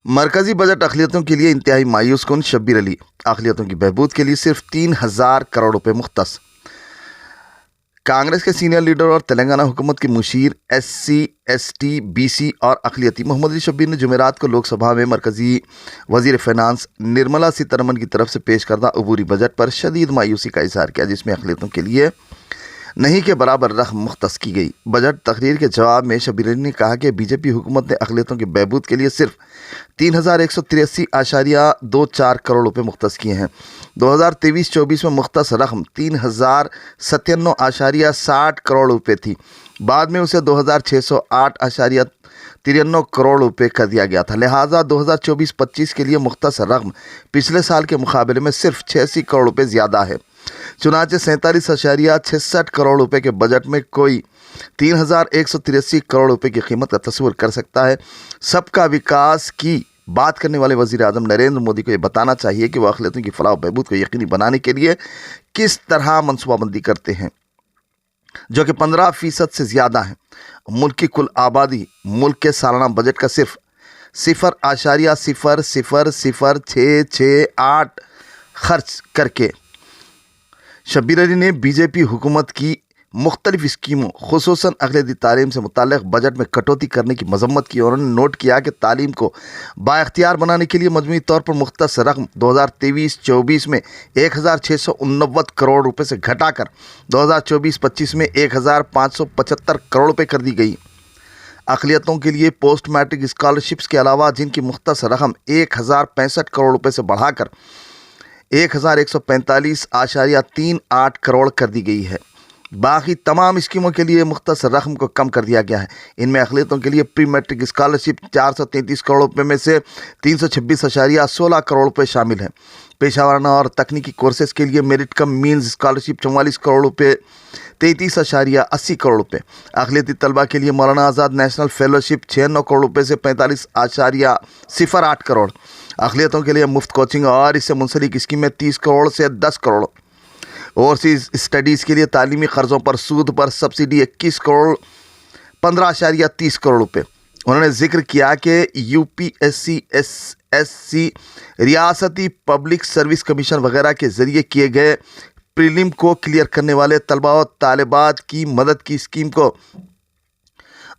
مرکزی بجٹ اقلیتوں کے لیے انتہائی مایوس کن. شبیر علی. اقلیتوں کی بہبود کے لیے صرف 3,000 کروڑ روپے مختص. کانگریس کے سینئر لیڈر اور تلنگانہ حکومت کے مشیر S C S T B C اور اقلیتی محمد علی شبیر نے جمعرات کو لوک سبھا میں مرکزی وزیر فینانس نرملا سیتارمن کی طرف سے پیش کردہ عبوری بجٹ پر شدید مایوسی کا اظہار کیا، جس میں اقلیتوں کے لیے نہیں کے برابر رقم مختص کی گئی. بجٹ تقریر کے جواب میں شبیر علی نے کہا کہ بی جے پی حکومت نے اقلیتوں کی بہبود کے لیے صرف 3,183.24 کروڑ روپے مختص کیے ہیں. 2023-24 میں مختص رقم 3,097.60 کروڑ روپے تھی. بعد میں اسے 2,608.93 کروڑ روپے کر دیا گیا تھا. لہٰذا 2024-25 کے لیے مختص رقم پچھلے سال کے مقابلے میں صرف 86 کروڑ روپے زیادہ ہے. چنانچہ 47.66 کروڑ روپے کے بجٹ میں کوئی 3,183 کروڑ روپے کی قیمت کا تصور کر سکتا ہے. سب کا وکاس کی بات کرنے والے وزیر اعظم نریندر مودی کو یہ بتانا چاہیے کہ وہ اقلیتوں کی فلاح و بہبود کو یقینی بنانے کے لیے کس طرح منصوبہ بندی کرتے ہیں، جو کہ 15% سے زیادہ ہیں. ملک کی کل آبادی ملک کے سالانہ بجٹ کا صرف 0.0000668 خرچ کر کے. شبیر علی نے بی جے پی حکومت کی مختلف اسکیموں خصوصاً اقلیتی تعلیم سے متعلق بجٹ میں کٹوتی کرنے کی مذمت کی، اور انہوں نے نوٹ کیا کہ تعلیم کو بااختیار بنانے کے لیے مجموعی طور پر مختص رقم 2023-24 میں 1,689 کروڑ روپے سے گھٹا کر 2024-25 میں 1,575 کروڑ روپے کر دی گئی. اقلیتوں کے لیے پوسٹ میٹرک اسکالرشپس کے علاوہ جن کی مختص رقم 1,065 کروڑ روپے سے بڑھا کر 1,145.38 کروڑ کر دی گئی ہے. باقی تمام اسکیموں کے لیے مختص رقم کو کم کر دیا گیا ہے. ان میں اقلیتوں کے لیے پری میٹرک اسکالرشپ 433 کروڑ روپے میں سے 326.16 کروڑ روپے شامل ہیں. پیشہ ورانہ اور تکنیکی کورسز کے لیے میرٹ کم مینز اسکالرشپ 44 کروڑ روپے 33.80 کروڑ روپے. اقلیتی طلبہ کے لیے مولانا آزاد نیشنل فیلوشپ 96 کروڑ روپے سے 45.08 کروڑ. اقلیتوں کے لیے مفت کوچنگ اور اس سے منسلک اسکیمیں 30 کروڑ سے 10 کروڑ. اوورسیز اسٹڈیز کے لیے تعلیمی قرضوں پر سود پر سبسڈی 21 کروڑ 15.30 کروڑ روپے. انہوں نے ذکر کیا کہ یو پی ایس سی ریاستی پبلک سروس کمیشن وغیرہ کے ذریعے کیے گئے پریلم کو کلیئر کرنے والے طلباء و طالبات کی مدد کی اسکیم کو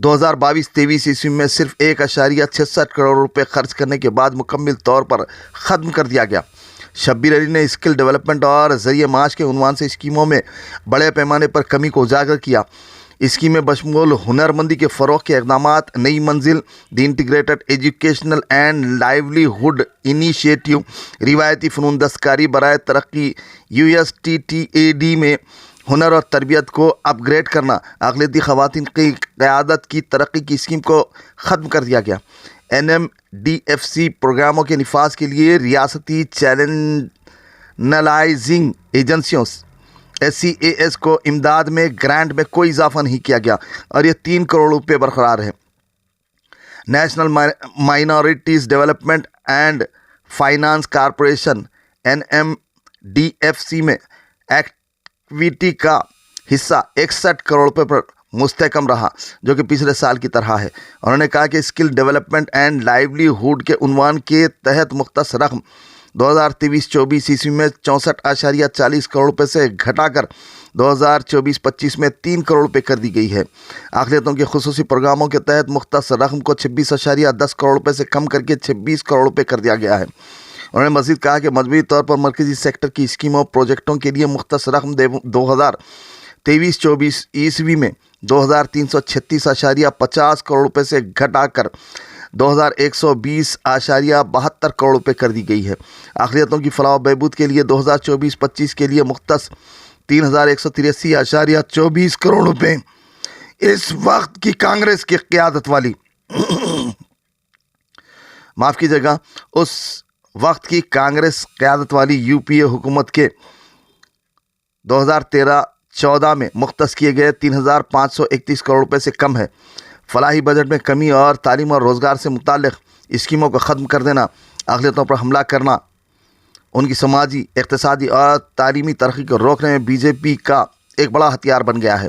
2022-23 عیسوی میں صرف 1.66 کروڑ روپے خرچ کرنے کے بعد مکمل طور پر ختم کر دیا گیا. شبیر علی نے اسکل ڈیولپمنٹ اور ذریعہ معاش کے عنوان سے اسکیموں میں بڑے پیمانے پر کمی کو اجاگر کیا. اسکیمیں بشمول ہنر مندی کے فروغ کے اقدامات، نئی منزل، the integrated educational and livelihood initiative, روایتی فنون دستکاری برائے ترقی USTTAD میں ہنر اور تربیت کو اپ گریڈ کرنا، اقلیتی خواتین کی قیادت کی ترقی کی اسکیم کو ختم کر دیا گیا. NMDFC پروگراموں کے نفاذ کے لیے ریاستی چینلائزنگ ایجنسیوں SCAS کو امداد میں گرانٹ میں کوئی اضافہ نہیں کیا گیا اور یہ 3 کروڑ روپے برقرار ہے. National minorities development and finance corporation NMDFC میں ایکٹیویٹی کا حصہ 61 کروڑ روپے پر مستحکم رہا، جو کہ پچھلے سال کی طرح ہے. انہوں نے کہا کہ اسکل ڈیولپمنٹ اینڈ لائیولی ہوڈ کے عنوان کے تحت مختص رقم 2023-24 عیسوی میں 64.40 کروڑ روپے سے گھٹا کر 2024-25 میں 3 کروڑ روپے کر دی گئی ہے. اقلیتوں کے خصوصی پروگراموں کے تحت مختص رقم کو 26.10 کروڑ روپے سے کم کر کے 26 کروڑ روپے کر دیا گیا ہے. انہوں نے مزید کہا کہ مجموعی طور پر مرکزی سیکٹر کی اسکیموں پروجیکٹوں کے لیے مختص رقم 2023-24 عیسوی میں 2,336.50 کروڑ روپے سے گھٹا کر 2,120.72 کروڑ روپے کر دی گئی ہے. اقلیتوں کی فلاح و بہبود کے لیے 2024-25 کے لیے مختص 3,183.24 کروڑ روپے اس وقت کی کانگریس کی قیادت والی اس وقت کی کانگریس قیادت والی UPA حکومت کے 2013-14 میں مختص کیے گئے 3,531 کروڑ روپے سے کم ہے. فلاحی بجٹ میں کمی اور تعلیم اور روزگار سے متعلق اسکیموں کو ختم کر دینا، اقلیتوں پر حملہ کرنا، ان کی سماجی، اقتصادی اور تعلیمی ترقی کو روکنے میں بی جے پی کا ایک بڑا ہتھیار بن گیا ہے.